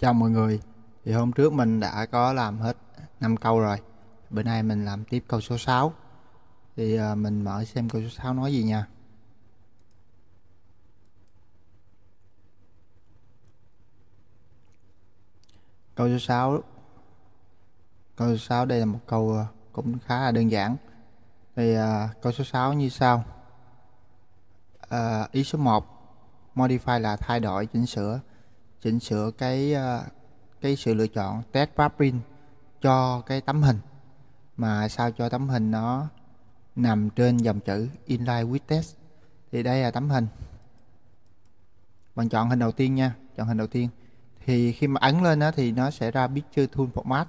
Chào mọi người. Thì hôm trước mình đã có làm hết 5 câu rồi. Bữa nay mình làm tiếp câu số 6. Thì mình mở xem câu số 6 nói gì nha. Câu số 6. Câu số 6 đây là một câu cũng khá là đơn giản. Thì câu số 6 như sau. Ý số 1, modify là thay đổi, chỉnh sửa cái sự lựa chọn test print cho cái tấm hình, mà sao cho tấm hình nó nằm trên dòng chữ inline with text. Thì đây là tấm hình, bạn chọn hình đầu tiên nha, chọn hình đầu tiên. Thì khi mà ấn lên đó thì nó sẽ ra picture tool format,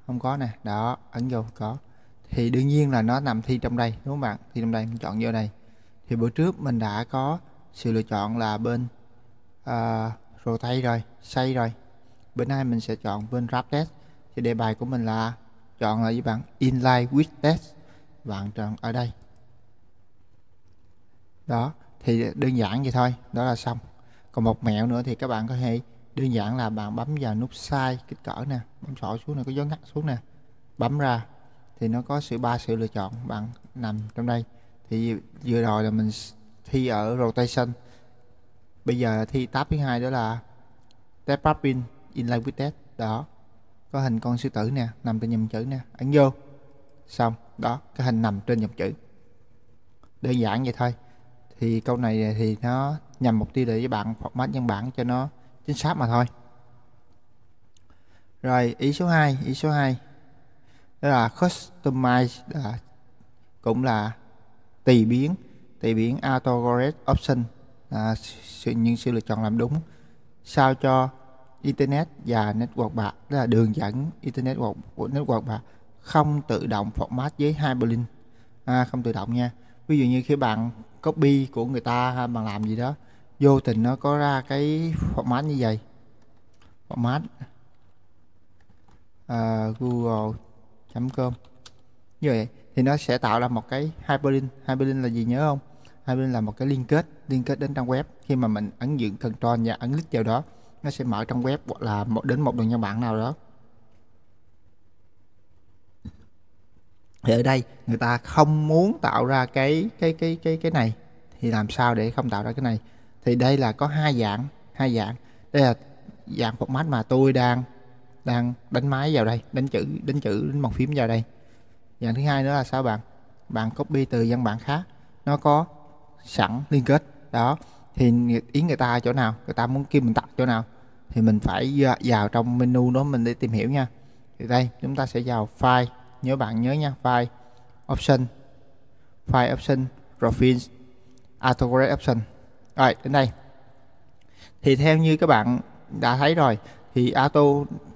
không có nè, đó, ấn vô có. Thì đương nhiên là nó nằm thi trong đây, đúng không bạn? Thi trong đây, mình chọn vô đây. Thì bữa trước mình đã có sự lựa chọn là bên rotate rồi, xây rồi. Bữa nay mình sẽ chọn bên wrap text. Thì đề bài của mình là chọn là với bạn inline with text, bạn chọn ở đây. Đó, thì đơn giản vậy thôi, đó là xong. Còn một mẹo nữa thì các bạn có thể đơn giản là bạn bấm vào nút size kích cỡ nè, bấm sổ xuống này, có dấu ngắt xuống nè, bấm ra thì nó có ba sự lựa chọn, bạn nằm trong đây. Thì vừa rồi là mình thi ở rotation, bây giờ thi tab thứ hai đó là tab pin inline with text. Đó, có hình con sư tử nè, nằm trên dòng chữ nè, ấn vô xong. Đó, cái hình nằm trên dòng chữ, đơn giản vậy thôi. Thì câu này thì nó nhằm mục tiêu để với bạn format văn bản cho nó chính xác mà thôi. Rồi ý số 2 đó là customize, cũng là tùy biến autocorrect option, những sự lựa chọn làm đúng sao cho internet và network bạc, đó là đường dẫn internet của network bạc không tự động format với hyperlink, không tự động nha. Ví dụ như khi bạn copy của người ta hay bạn làm gì đó, vô tình nó có ra cái format như vậy, format google.com như vậy, thì nó sẽ tạo ra một cái hyperlink. Hyperlink là gì nhớ không? Hyperlink là một cái liên kết đến trang web. Khi mà mình ấn dựng Ctrl và ấn click vào đó, nó sẽ mở trang web hoặc là đến một đường nhân bản nào đó. Thì ở đây người ta không muốn tạo ra cái này, thì làm sao để không tạo ra cái này? Thì đây là có hai dạng. Đây là dạng format mà tôi đang đánh máy vào đây, đánh bàn phím vào đây. Dạng thứ hai nữa là sao bạn copy từ văn bản khác, nó có sẵn liên kết đó. Thì ý người ta ở chỗ nào, người ta muốn kêu mình tắt chỗ nào thì mình phải vào trong menu đó mình để tìm hiểu nha. Thì đây chúng ta sẽ vào file, nhớ nha, file option, profiles, autocorrect option. Rồi đến đây thì theo như các bạn đã thấy rồi, thì auto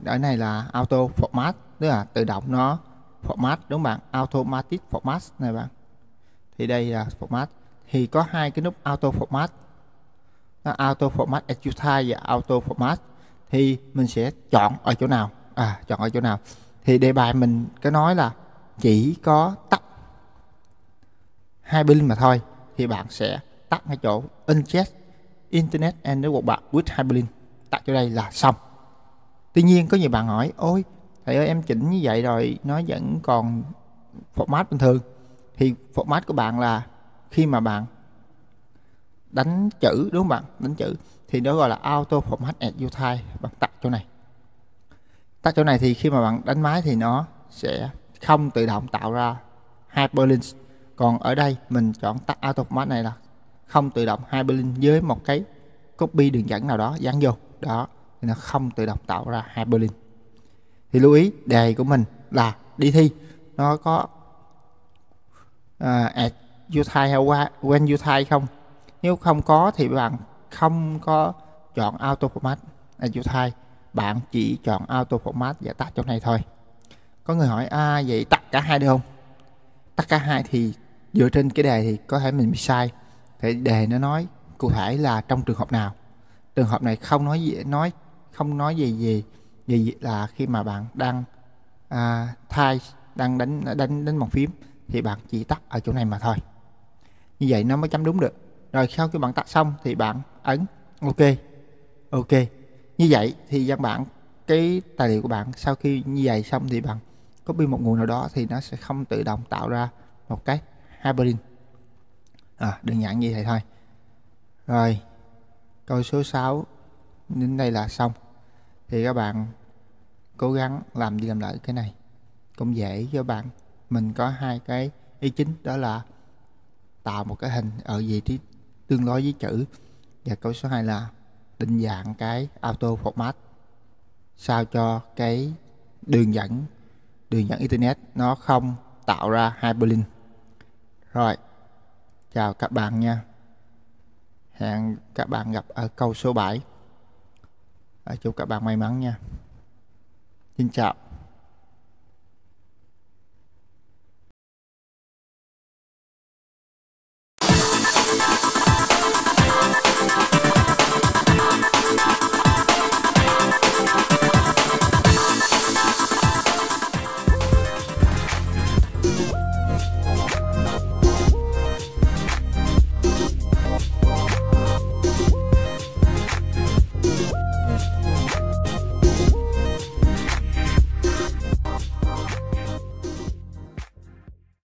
ở này là auto format, tức là tự động nó format, đúng không bạn? Automatic format này bạn. Thì đây là format, thì có hai cái nút auto format, auto format as you type và auto format. Thì mình sẽ chọn ở chỗ nào? Thì đề bài mình có nói là chỉ có tắt hai pin mà thôi, thì bạn sẽ tắt cái chỗ ingest internet and network bạc with hyperlink, tắt chỗ đây là xong. Tuy nhiên có nhiều bạn hỏi, ôi thầy ơi, em chỉnh như vậy rồi nó vẫn còn format bình thường. Thì format của bạn là khi mà bạn đánh chữ, đúng không bạn? Đánh chữ thì đó gọi là auto format as you type. Bạn tắt chỗ này thì khi mà bạn đánh máy thì nó sẽ không tự động tạo ra hyperlink. Còn ở đây mình chọn tắt auto format này là không tự động hyperlink với một cái copy đường dẫn nào đó dán vô đó, thì nó không tự động tạo ra hyperlink. Thì lưu ý đề của mình là đi thi nó có as you type hay when you type không. Nếu không có thì bạn không có chọn auto format as you type, bạn chỉ chọn auto format và tắt chỗ này thôi. Có người hỏi vậy tắt cả hai được không? Tắt cả hai thì dựa trên cái đề thì có thể mình bị sai. Thì đề nó nói cụ thể là trong trường hợp nào. Trường hợp này không nói gì là khi mà bạn đang đang đánh bàn phím thì bạn chỉ tắt ở chỗ này mà thôi. Như vậy nó mới chấm đúng được. Rồi sau khi bạn tắt xong thì bạn ấn ok. như vậy thì văn bản cái tài liệu của bạn sau khi như vậy xong thì bạn copy một nguồn nào đó thì nó sẽ không tự động tạo ra một cái hyperlink. Đơn giản như vậy thôi. Rồi câu số 6 đến đây là xong. Thì các bạn cố gắng làm đi làm lại cái này cũng dễ cho bạn. Mình có hai cái ý chính, đó là tạo một cái hình ở vị trí tương đối với chữ, và câu số 2 là định dạng cái auto format sao cho cái đường dẫn internet nó không tạo ra hyperlink. Rồi, chào các bạn nha. Hẹn các bạn gặp ở câu số 7. Chúc các bạn may mắn nha. Xin chào.